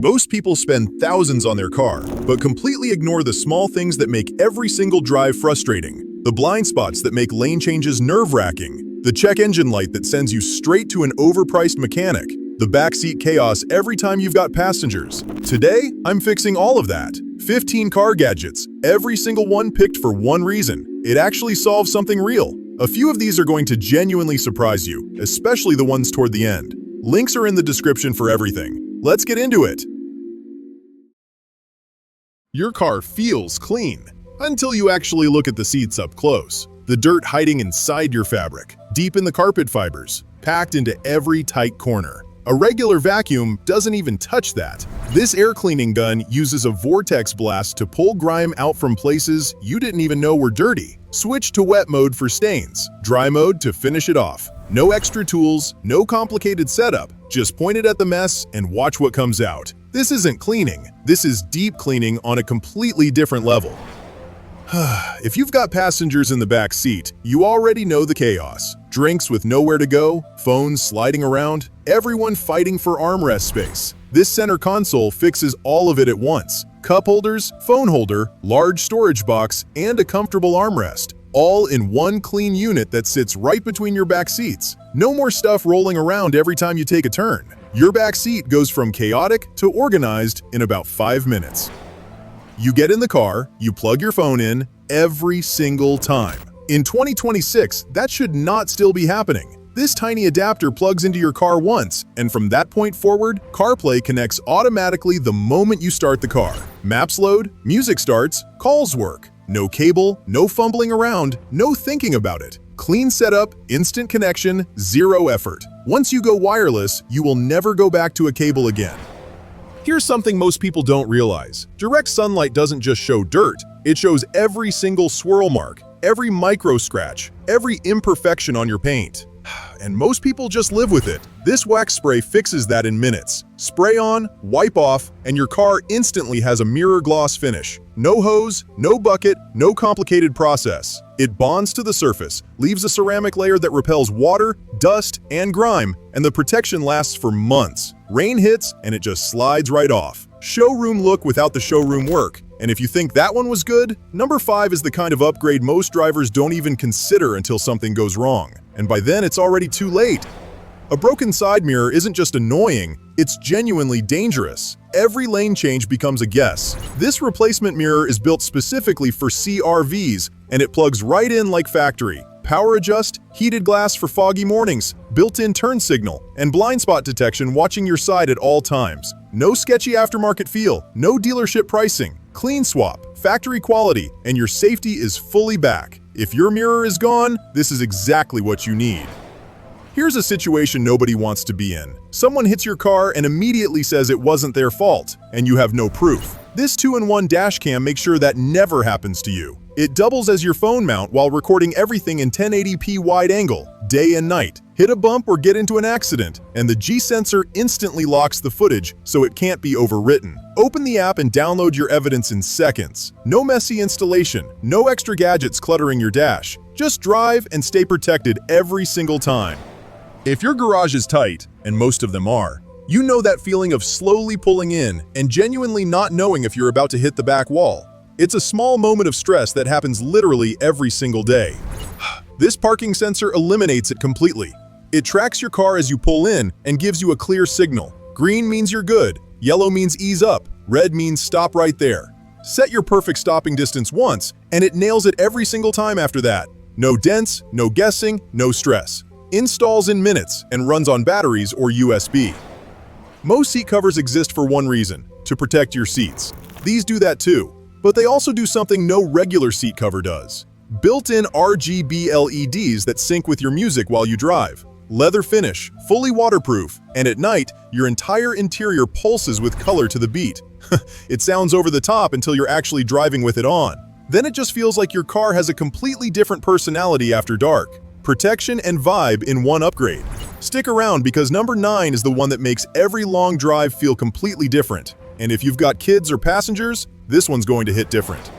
Most people spend thousands on their car, but completely ignore the small things that make every single drive frustrating. The blind spots that make lane changes nerve-wracking. The check engine light that sends you straight to an overpriced mechanic. The backseat chaos every time you've got passengers. Today, I'm fixing all of that. 15 car gadgets, every single one picked for one reason. It actually solves something real. A few of these are going to genuinely surprise you, especially the ones toward the end. Links are in the description for everything. Let's get into it. Your car feels clean until you actually look at the seats up close. The dirt hiding inside your fabric, deep in the carpet fibers, packed into every tight corner. A regular vacuum doesn't even touch that. This air cleaning gun uses a vortex blast to pull grime out from places you didn't even know were dirty. Switch to wet mode for stains, dry mode to finish it off. No extra tools, no complicated setup. Just point it at the mess and watch what comes out. This isn't cleaning. This is deep cleaning on a completely different level. If you've got passengers in the back seat, you already know the chaos. Drinks with nowhere to go, phones sliding around, everyone fighting for armrest space. This center console fixes all of it at once. Cup holders, phone holder, large storage box, and a comfortable armrest. All in one clean unit that sits right between your back seats. No more stuff rolling around every time you take a turn. Your back seat goes from chaotic to organized in about 5 minutes. You get in the car, you plug your phone in every single time. In 2026, that should not still be happening. This tiny adapter plugs into your car once, and from that point forward, CarPlay connects automatically the moment you start the car. Maps load, music starts, calls work. No cable, no fumbling around, no thinking about it. Clean setup, instant connection, zero effort. Once you go wireless, you will never go back to a cable again. Here's something most people don't realize. Direct sunlight doesn't just show dirt, it shows every single swirl mark, every micro scratch, every imperfection on your paint. And most people just live with it. This wax spray fixes that in minutes. Spray on, wipe off, and your car instantly has a mirror gloss finish. No hose, no bucket, no complicated process. It bonds to the surface, leaves a ceramic layer that repels water, dust, and grime, and the protection lasts for months. Rain hits, and it just slides right off. Showroom look without the showroom work. And if you think that one was good, number 5 is the kind of upgrade most drivers don't even consider until something goes wrong. And by then, it's already too late. A broken side mirror isn't just annoying, it's genuinely dangerous. Every lane change becomes a guess. This replacement mirror is built specifically for CRVs, and it plugs right in like factory. Power adjust, heated glass for foggy mornings, built-in turn signal, and blind spot detection watching your side at all times. No sketchy aftermarket feel, no dealership pricing. Clean swap, factory quality, and your safety is fully back. If your mirror is gone, this is exactly what you need. Here's a situation nobody wants to be in. Someone hits your car and immediately says it wasn't their fault, and you have no proof. This 2-in-1 dash cam makes sure that never happens to you. It doubles as your phone mount while recording everything in 1080p wide angle, day and night. Hit a bump or get into an accident, and the G-sensor instantly locks the footage so it can't be overwritten. Open the app and download your evidence in seconds. No messy installation, no extra gadgets cluttering your dash. Just drive and stay protected every single time. If your garage is tight, and most of them are, you know that feeling of slowly pulling in and genuinely not knowing if you're about to hit the back wall. It's a small moment of stress that happens literally every single day. This parking sensor eliminates it completely. It tracks your car as you pull in and gives you a clear signal. Green means you're good, yellow means ease up, red means stop right there. Set your perfect stopping distance once, and it nails it every single time after that. No dents, no guessing, no stress. Installs in minutes and runs on batteries or USB. Most seat covers exist for one reason, to protect your seats. These do that too, but they also do something no regular seat cover does. Built-in RGB LEDs that sync with your music while you drive. Leather finish, fully waterproof, and at night, your entire interior pulses with color to the beat. It sounds over the top until you're actually driving with it on. Then it just feels like your car has a completely different personality after dark. Protection and vibe in one upgrade. Stick around because number 9 is the one that makes every long drive feel completely different. And if you've got kids or passengers, this one's going to hit different.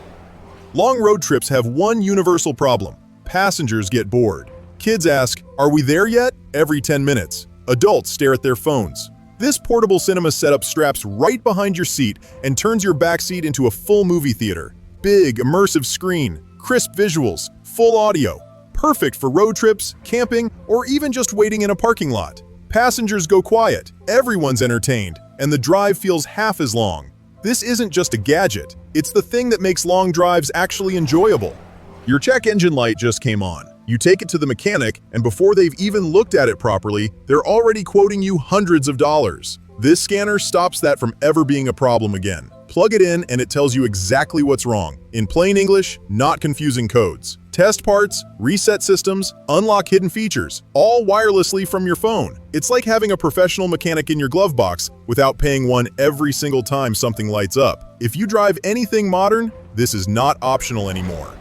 Long road trips have one universal problem. Passengers get bored. Kids ask, "Are we there yet?" every 10 minutes. Adults stare at their phones. This portable cinema setup straps right behind your seat and turns your back seat into a full movie theater. Big, immersive screen, crisp visuals, full audio. Perfect for road trips, camping, or even just waiting in a parking lot. Passengers go quiet, everyone's entertained, and the drive feels half as long. This isn't just a gadget, it's the thing that makes long drives actually enjoyable. Your check engine light just came on. You take it to the mechanic, and before they've even looked at it properly, they're already quoting you hundreds of dollars. This scanner stops that from ever being a problem again. Plug it in and it tells you exactly what's wrong. In plain English, not confusing codes. Test parts, reset systems, unlock hidden features, all wirelessly from your phone. It's like having a professional mechanic in your glove box without paying one every single time something lights up. If you drive anything modern, this is not optional anymore.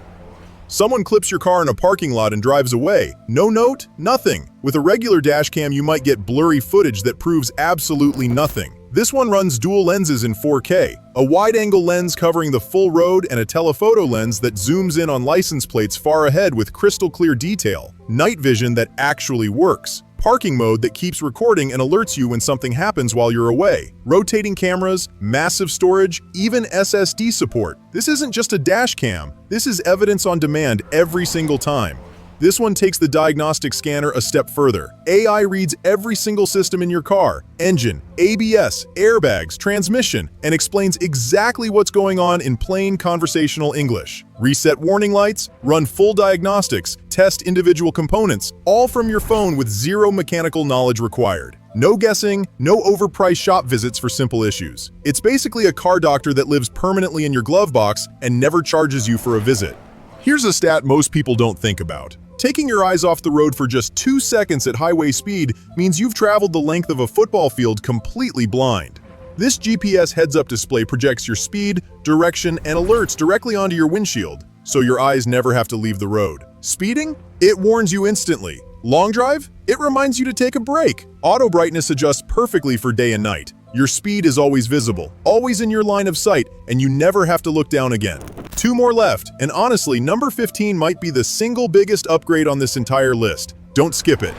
Someone clips your car in a parking lot and drives away. No note, nothing. With a regular dash cam, you might get blurry footage that proves absolutely nothing. This one runs dual lenses in 4K, a wide-angle lens covering the full road and a telephoto lens that zooms in on license plates far ahead with crystal-clear detail. Night vision that actually works. Parking mode that keeps recording and alerts you when something happens while you're away. Rotating cameras, massive storage, even SSD support. This isn't just a dash cam, this is evidence on demand every single time. This one takes the diagnostic scanner a step further. AI reads every single system in your car, engine, ABS, airbags, transmission, and explains exactly what's going on in plain conversational English. Reset warning lights, run full diagnostics, test individual components, all from your phone with zero mechanical knowledge required. No guessing, no overpriced shop visits for simple issues. It's basically a car doctor that lives permanently in your glove box and never charges you for a visit. Here's a stat most people don't think about. Taking your eyes off the road for just 2 seconds at highway speed means you've traveled the length of a football field completely blind. This GPS heads-up display projects your speed, direction, and alerts directly onto your windshield, so your eyes never have to leave the road. Speeding? It warns you instantly. Long drive? It reminds you to take a break. Auto brightness adjusts perfectly for day and night. Your speed is always visible, always in your line of sight, and you never have to look down again. 2 more left, and honestly, number 15 might be the single biggest upgrade on this entire list. Don't skip it.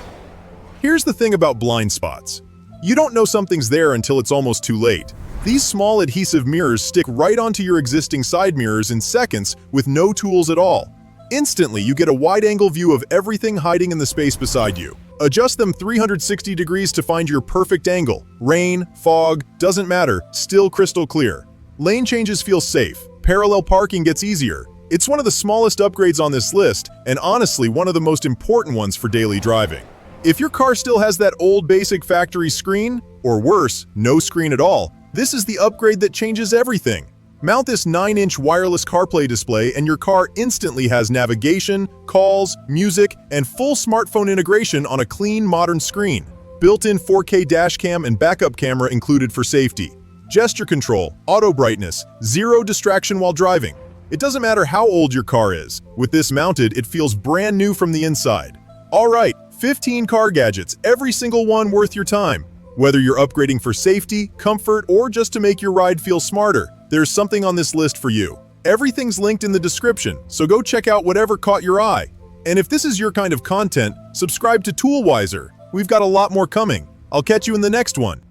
Here's the thing about blind spots. You don't know something's there until it's almost too late. These small adhesive mirrors stick right onto your existing side mirrors in seconds with no tools at all. Instantly, you get a wide-angle view of everything hiding in the space beside you. Adjust them 360 degrees to find your perfect angle. Rain, fog, doesn't matter, still crystal clear. Lane changes feel safe. Parallel parking gets easier. It's one of the smallest upgrades on this list, and honestly one of the most important ones for daily driving. If your car still has that old basic factory screen, or worse, no screen at all, this is the upgrade that changes everything. Mount this 9-inch wireless CarPlay display and your car instantly has navigation, calls, music, and full smartphone integration on a clean, modern screen. Built-in 4K dashcam and backup camera included for safety. Gesture control, auto brightness, zero distraction while driving. It doesn't matter how old your car is. With this mounted, it feels brand new from the inside. Alright, 15 car gadgets, every single one worth your time. Whether you're upgrading for safety, comfort, or just to make your ride feel smarter, there's something on this list for you. Everything's linked in the description, so go check out whatever caught your eye. And if this is your kind of content, subscribe to Toolwiser. We've got a lot more coming. I'll catch you in the next one.